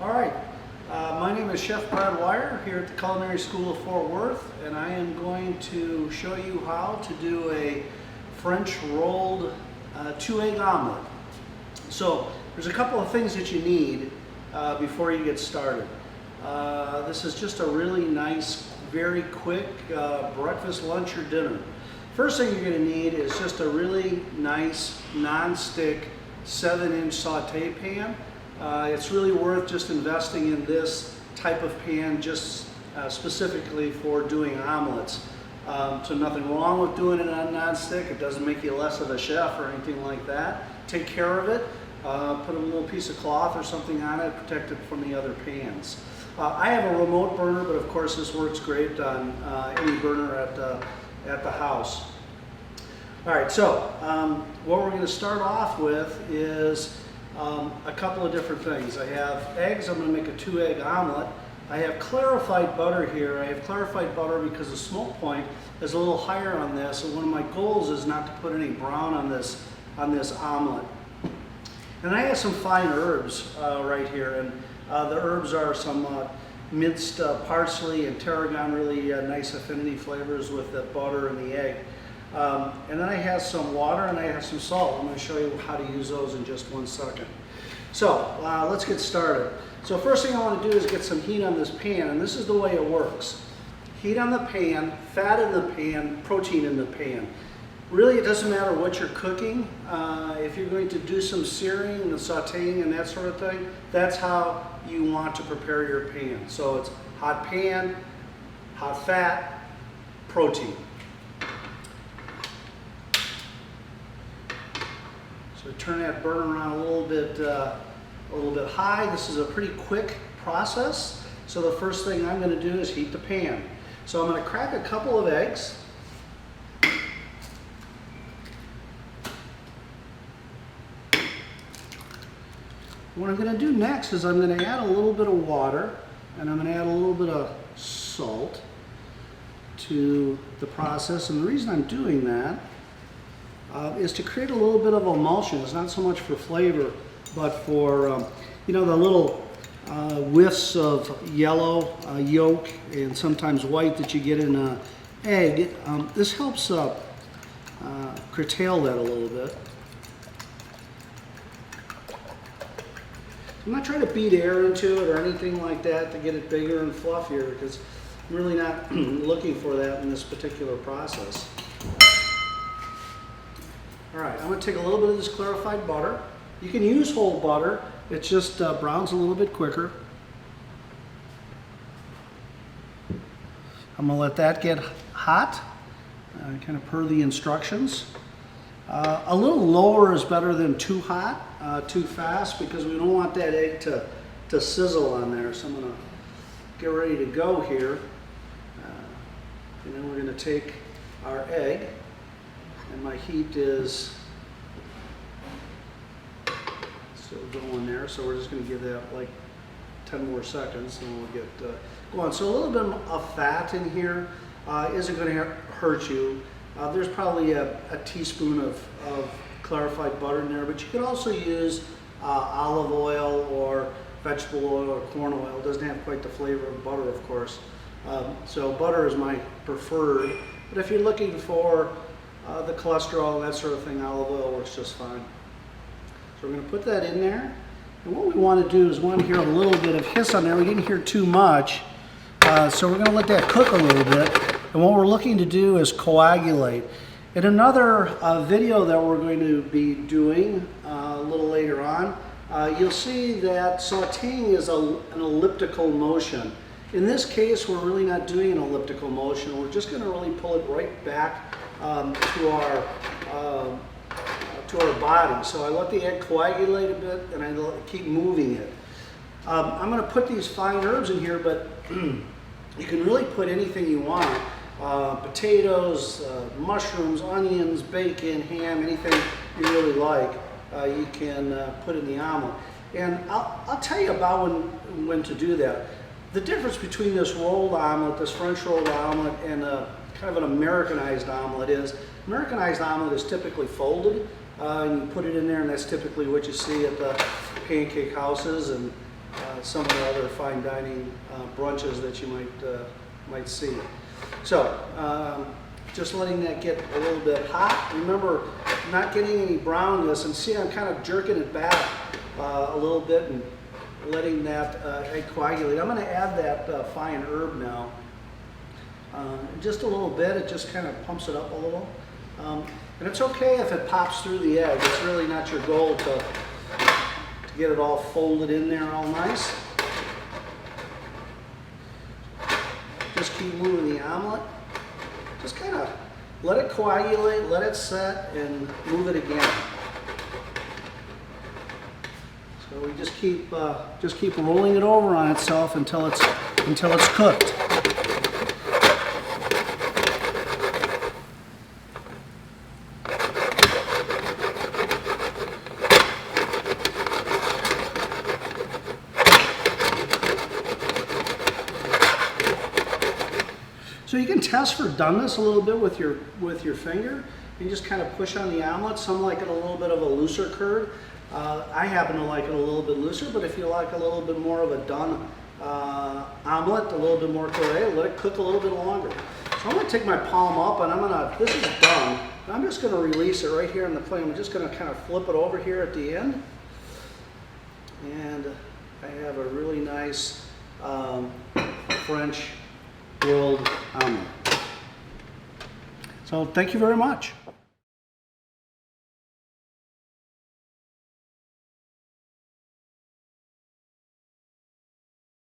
All right, my name is Chef Brad Waier here at the Culinary School of Fort Worth, and I am going to show you how to do a French rolled 2-egg omelet. So there's a couple of things that you need before you get started. This is just a really nice, very quick breakfast, lunch, or dinner. First thing you're going to need is just a really nice non-stick 7-inch saute pan. It's really worth just investing in this type of pan just specifically for doing omelets. So nothing wrong with doing it on non-stick. It doesn't make you less of a chef or anything like that. Take care of it. Put a little piece of cloth or something on it, protect it from the other pans. I have a remote burner, but of course this works great on any burner at the house. All right, so what we're going to start off with is a couple of different things. I have eggs. I'm going to make a 2-egg omelet. I have clarified butter here. I have clarified butter because the smoke point is a little higher on this, and one of my goals is not to put any brown on this omelet. And I have some fine herbs right here, and the herbs are some minced parsley and tarragon, really nice affinity flavors with the butter and the egg. And then I have some water and I have some salt. I'm going to show you how to use those in just one second. So let's get started. So first thing I want to do is get some heat on this pan, and this is the way it works. Heat on the pan, fat in the pan, protein in the pan. Really, it doesn't matter what you're cooking. If you're going to do some searing and sauteing and that sort of thing, that's how you want to prepare your pan. So it's hot pan, hot fat, protein. So turn that burner on a little bit high. This is a pretty quick process. So the first thing I'm going to do is heat the pan. So I'm going to crack a couple of eggs. What I'm going to do next is I'm going to add a little bit of water, and I'm going to add a little bit of salt to the process. And the reason I'm doing that is to create a little bit of emulsion. It's not so much for flavor, but for the little whiffs of yellow yolk and sometimes white that you get in an egg. This helps curtail that a little bit. I'm not trying to beat air into it or anything like that to get it bigger and fluffier, because I'm really not looking for that in this particular process. All right, I'm going to take a little bit of this clarified butter. You can use whole butter. It just browns a little bit quicker. I'm going to let that get hot, kind of per the instructions. A little lower is better than too hot, too fast, because we don't want that egg to sizzle on there. So I'm going to get ready to go here. And then we're going to take our egg, and my heat is still going there. So we're just going to give that like 10 more seconds and we'll get going. So a little bit of fat in here isn't going to hurt you. There's probably a teaspoon of clarified butter in there, but you could also use olive oil or vegetable oil or corn oil. It doesn't have quite the flavor of butter, of course. So butter is my preferred, but if you're looking for the cholesterol and that sort of thing, olive oil works just fine. So we're going to put that in there, and what we want to do is we want to hear a little bit of hiss on there. We didn't hear too much, so we're going to let that cook a little bit. And what we're looking to do is coagulate. In another video that we're going to be doing a little later on, you'll see that sauteing is an elliptical motion. In this case, we're really not doing an elliptical motion. We're just going to really pull it right back to our body. So I let the egg coagulate a bit, and I keep moving it. I'm going to put these fine herbs in here, but you can really put anything you want. Potatoes, mushrooms, onions, bacon, ham, anything you really like, you can put in the omelet. And I'll tell you about when to do that. The difference between this rolled omelet, this French rolled omelet, and kind of an Americanized omelet is, Americanized omelet is typically folded, and you put it in there, and that's typically what you see at the pancake houses and some of the other fine dining brunches that you might see. So just letting that get a little bit hot. Remember, not getting any brownness, and see I'm kind of jerking it back a little bit and letting that egg coagulate. I'm going to add that fine herb now. Just a little bit, it just kind of pumps it up a little. And it's okay if it pops through the egg. It's really not your goal to get it all folded in there all nice. Just keep moving the omelet. Just kind of let it coagulate, let it set, and move it again. So we just keep rolling it over on itself until it's cooked. So you can test for doneness a little bit with your finger. You just kind of push on the omelet. Some like it a little bit of a looser curd. I happen to like it a little bit looser, but if you like a little bit more of a done omelet, a little bit more curd, let it cook a little bit longer. So I'm going to take my palm up, and this is done. And I'm just going to release it right here on the plate. I'm just going to kind of flip it over here at the end. And I have a really nice French rolled omelet. So thank you very much.